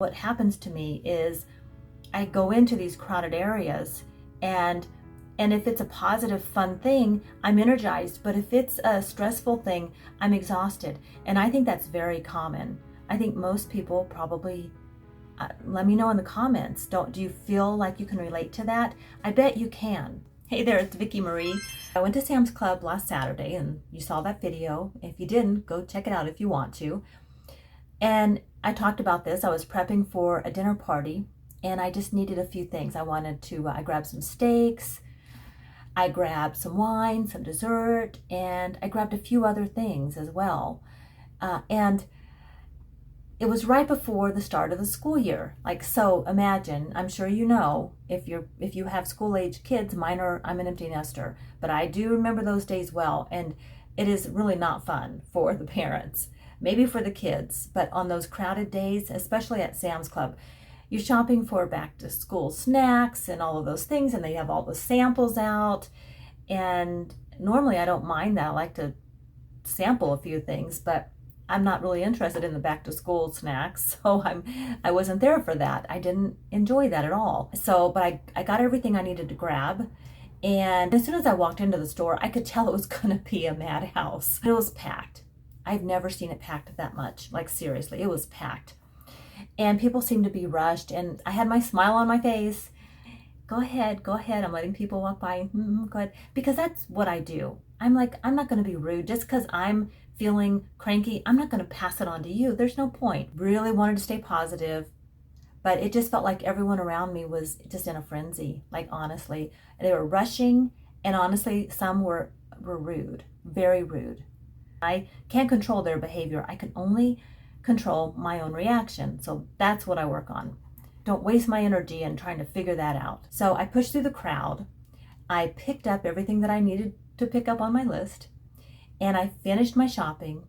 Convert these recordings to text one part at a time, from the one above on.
What happens to me is I go into these crowded areas and if it's a positive, fun thing, I'm energized. But if it's a stressful thing, I'm exhausted. And I think that's very common. I think most people probably, let me know in the comments, do you feel like you can relate to that? I bet you can. Hey there, it's Vicki Marie. I went to Sam's Club last Saturday and you saw that video. If you didn't, go check it out if you want to. And I talked about this. I was prepping for a dinner party and I just needed a few things. I wanted to, I grabbed some steaks, I grabbed some wine, some dessert, and I grabbed a few other things as well. And it was right before the start of the school year. So imagine, I'm sure you know, if you have school-age kids, I'm an empty nester, but I do remember those days well, and it is really not fun for the parents, maybe for the kids, but on those crowded days, especially at Sam's Club, you're shopping for back to school snacks and all of those things, and they have all the samples out. And normally I don't mind that. I like to sample a few things, but I'm not really interested in the back to school snacks. So I wasn't there for that. I didn't enjoy that at all. But I got everything I needed to grab. And as soon as I walked into the store, I could tell it was going to be a madhouse. It was packed. I've never seen it packed that much. Seriously, it was packed. And people seemed to be rushed, and I had my smile on my face. Go ahead. I'm letting people walk by. Go ahead. Because that's what I do. I'm not going to be rude. Just because I'm feeling cranky, I'm not going to pass it on to you. There's no point. Really wanted to stay positive, but it just felt like everyone around me was just in a frenzy. Honestly, they were rushing, and honestly, some were rude, very rude. I can't control their behavior. I can only control my own reaction. So that's what I work on. Don't waste my energy in trying to figure that out. So I pushed through the crowd. I picked up everything that I needed to pick up on my list, and I finished my shopping.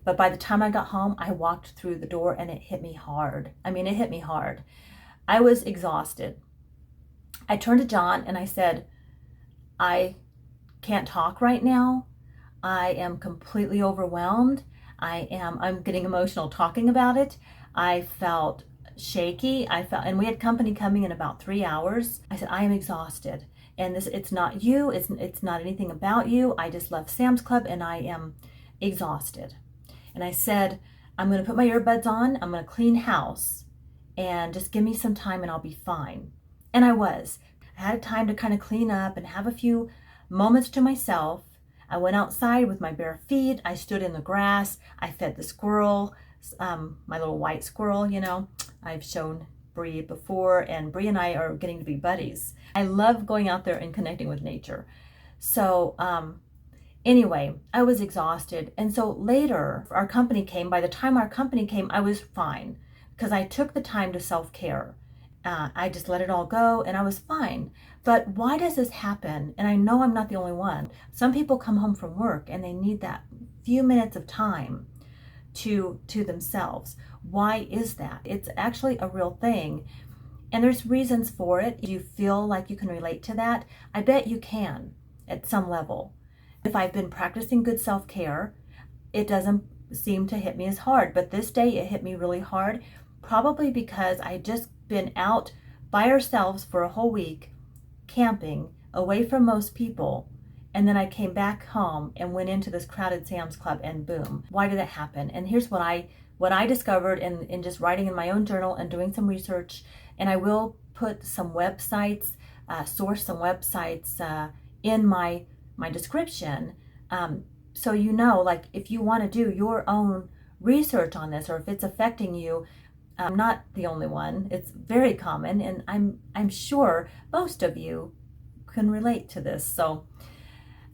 But by the time I got home, I walked through the door and it hit me hard. It hit me hard. I was exhausted. I turned to John and I said, I can't talk right now. I am completely overwhelmed. I'm getting emotional talking about it. I felt shaky. And we had company coming in about 3 hours. I said, I am exhausted. And it's not you. It's not anything about you. I just left Sam's Club and I am exhausted. And I said, I'm going to put my earbuds on. I'm going to clean house and just give me some time and I'll be fine. And I was. I had time to kind of clean up and have a few moments to myself. I went outside with my bare feet. I stood in the grass. I fed the squirrel, my little white squirrel, I've shown Bree before, and Bree and I are getting to be buddies. I love going out there and connecting with nature. So anyway, I was exhausted. And so later, our company came. By the time our company came, I was fine because I took the time to self-care. I just let it all go and I was fine. But why does this happen? And I know I'm not the only one. Some people come home from work and they need that few minutes of time to themselves. Why is that? It's actually a real thing. And there's reasons for it. Do you feel like you can relate to that? I bet you can at some level. If I've been practicing good self-care, it doesn't seem to hit me as hard. But this day it hit me really hard, probably because I just been out by ourselves for a whole week, camping, away from most people, and then I came back home and went into this crowded Sam's Club, and boom. Why did that happen? And here's what I discovered in just writing in my own journal and doing some research, and I will put some websites, source some websites in my description, so if you want to do your own research on this, or if it's affecting you. I'm not the only one. It's very common, and I'm sure most of you can relate to this. So,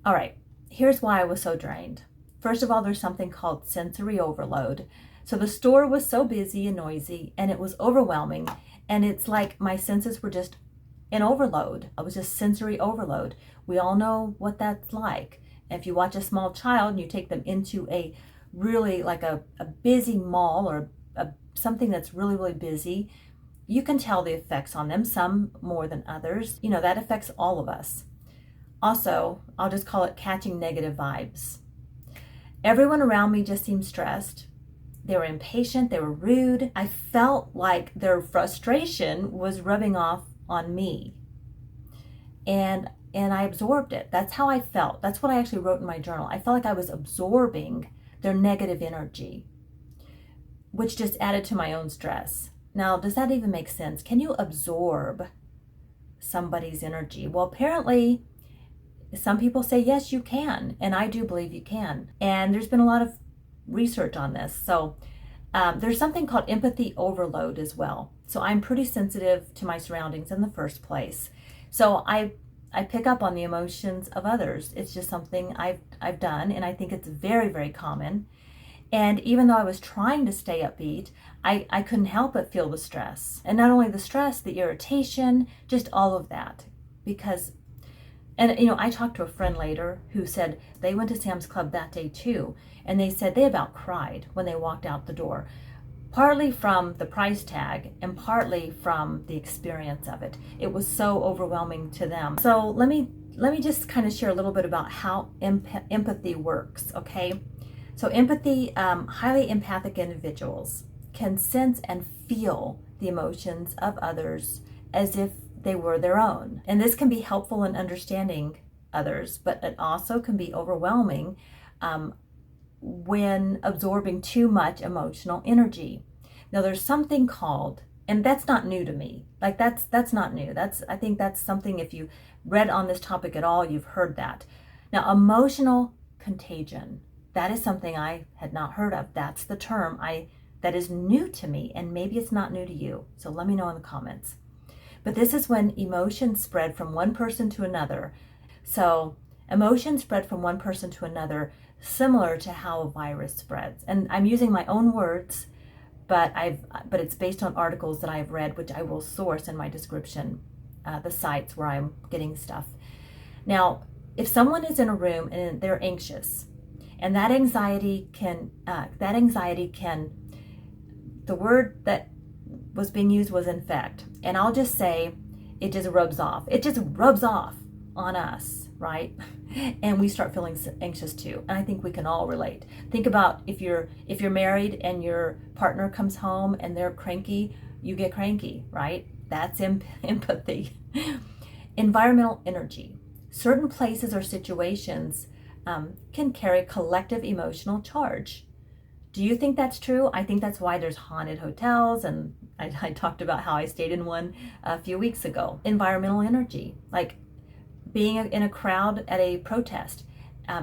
all right, here's why I was so drained. First of all, there's something called sensory overload. So the store was so busy and noisy, and it was overwhelming, and it's like my senses were just in overload. I was just sensory overload. We all know what that's like. If you watch a small child and you take them into a really a busy mall or something that's really, really busy, you can tell the effects on them, some more than others. That affects all of us. Also, I'll just call it catching negative vibes. Everyone around me just seemed stressed. They were impatient, they were rude. I felt like their frustration was rubbing off on me. And I absorbed it. That's how I felt. That's what I actually wrote in my journal. I felt like I was absorbing their negative energy, which just added to my own stress. Now, does that even make sense? Can you absorb somebody's energy? Well, apparently, some people say, yes, you can. And I do believe you can. And there's been a lot of research on this. So there's something called empathy overload as well. So I'm pretty sensitive to my surroundings in the first place. So I pick up on the emotions of others. It's just something I've done, and I think it's very, very common. And even though I was trying to stay upbeat, I couldn't help but feel the stress. And not only the stress, the irritation, just all of that. Because, and I talked to a friend later who said they went to Sam's Club that day too, and they said they about cried when they walked out the door. Partly from the price tag and partly from the experience of it. It was so overwhelming to them. So let me just kind of share a little bit about how empathy works, okay? So empathy, highly empathic individuals can sense and feel the emotions of others as if they were their own. And this can be helpful in understanding others, but it also can be overwhelming when absorbing too much emotional energy. Now there's something called, and that's not new to me. Like that's not new. I think that's something, if you read on this topic at all, you've heard that. Now, emotional contagion, that is something I had not heard of. That's the term that is new to me, and maybe it's not new to you. So let me know in the comments. But this is when emotions spread from one person to another. So emotions spread from one person to another, similar to how a virus spreads. And I'm using my own words, but it's based on articles that I've read, which I will source in my description, the sites where I'm getting stuff. Now, if someone is in a room and they're anxious, and that anxiety can, the word that was being used was infect. And I'll just say, it just rubs off. It just rubs off on us, right? And we start feeling anxious too. And I think we can all relate. Think about if you're married and your partner comes home and they're cranky, you get cranky, right? That's empathy. Environmental energy. Certain places or situations can carry collective emotional charge. Do you think that's true? I think that's why there's haunted hotels, and I talked about how I stayed in one a few weeks ago. Environmental energy, like being in a crowd at a protest,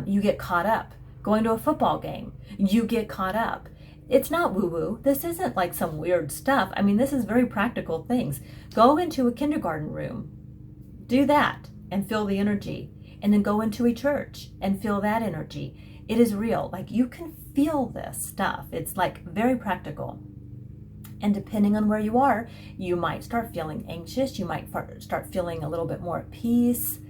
you get caught up. Going to a football game, you get caught up. It's not woo-woo. This isn't like some weird stuff. I mean, this is very practical things. Go into a kindergarten room, do that, and feel the energy. And then go into a church and feel that energy. It is real. Like, you can feel this stuff. It's like very practical. And depending on where you are, you might start feeling anxious. You might start feeling a little bit more at peace.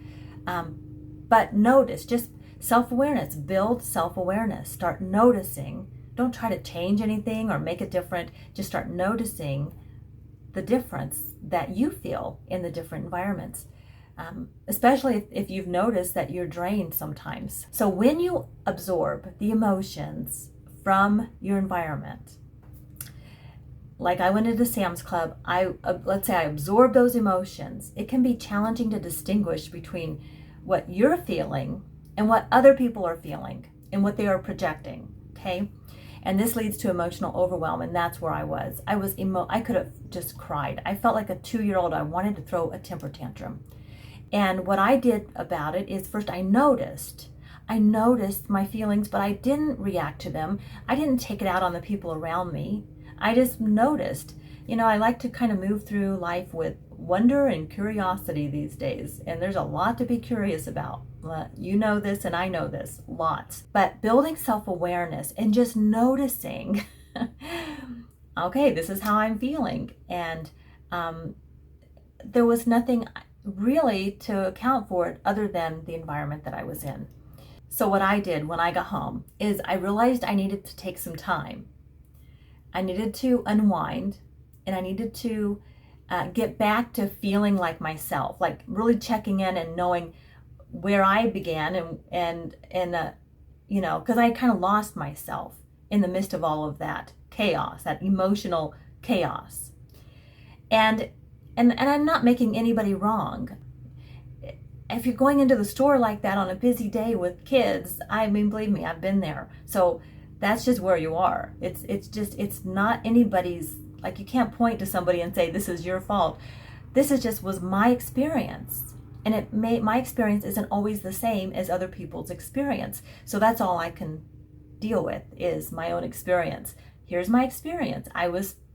But notice, just self-awareness. Build self-awareness. Start noticing. Don't try to change anything or make it different. Just start noticing the difference that you feel in the different environments. Especially if you've noticed that you're drained sometimes. So when you absorb the emotions from your environment, like I went into Sam's Club, let's say I absorb those emotions, it can be challenging to distinguish between what you're feeling and what other people are feeling and what they are projecting, okay? And this leads to emotional overwhelm, and that's where I was. I could have just cried. I felt like a 2-year-old. I wanted to throw a temper tantrum. And what I did about it is, first I noticed my feelings, but I didn't react to them. I didn't take it out on the people around me. I just noticed. I like to kind of move through life with wonder and curiosity these days. And there's a lot to be curious about. You know this and I know this, lots. But building self-awareness and just noticing, okay, this is how I'm feeling. And there was nothing really to account for it other than the environment that I was in. So what I did when I got home is I realized I needed to take some time. I needed to unwind, and I needed to get back to feeling like myself, like really checking in and knowing where I began and because I kind of lost myself in the midst of all of that chaos, that emotional chaos. And I'm not making anybody wrong. If you're going into the store like that on a busy day with kids, I mean, believe me, I've been there. So that's just where you are. It's not anybody's, like, you can't point to somebody and say, this is your fault. This was my experience. And my experience isn't always the same as other people's experience. So that's all I can deal with is my own experience. Here's my experience.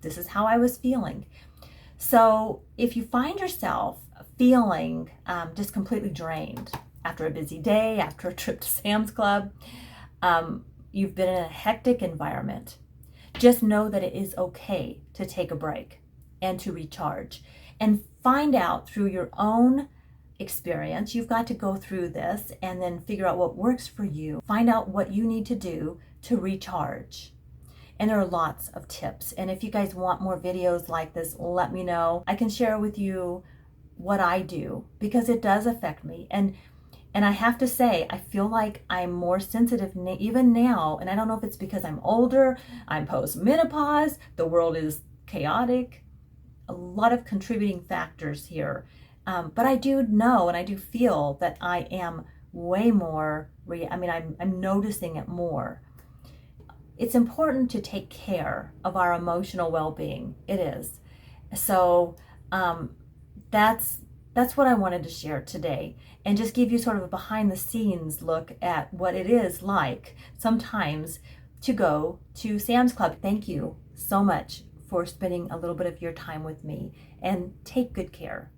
This is how I was feeling. So if you find yourself feeling just completely drained after a busy day, after a trip to Sam's Club, you've been in a hectic environment, just know that it is okay to take a break and to recharge and find out through your own experience. You've got to go through this and then figure out what works for you. Find out what you need to do to recharge. And there are lots of tips. And if you guys want more videos like this, let me know. I can share with you what I do because it does affect me. And I have to say, I feel like I'm more sensitive even now. And I don't know if it's because I'm older, I'm post-menopause, the world is chaotic, a lot of contributing factors here. But I do know and I do feel that I am way more, I'm noticing it more. It's important to take care of our emotional well-being. It is. So that's what I wanted to share today and just give you sort of a behind the scenes look at what it is like sometimes to go to Sam's Club. Thank you so much for spending a little bit of your time with me, and take good care.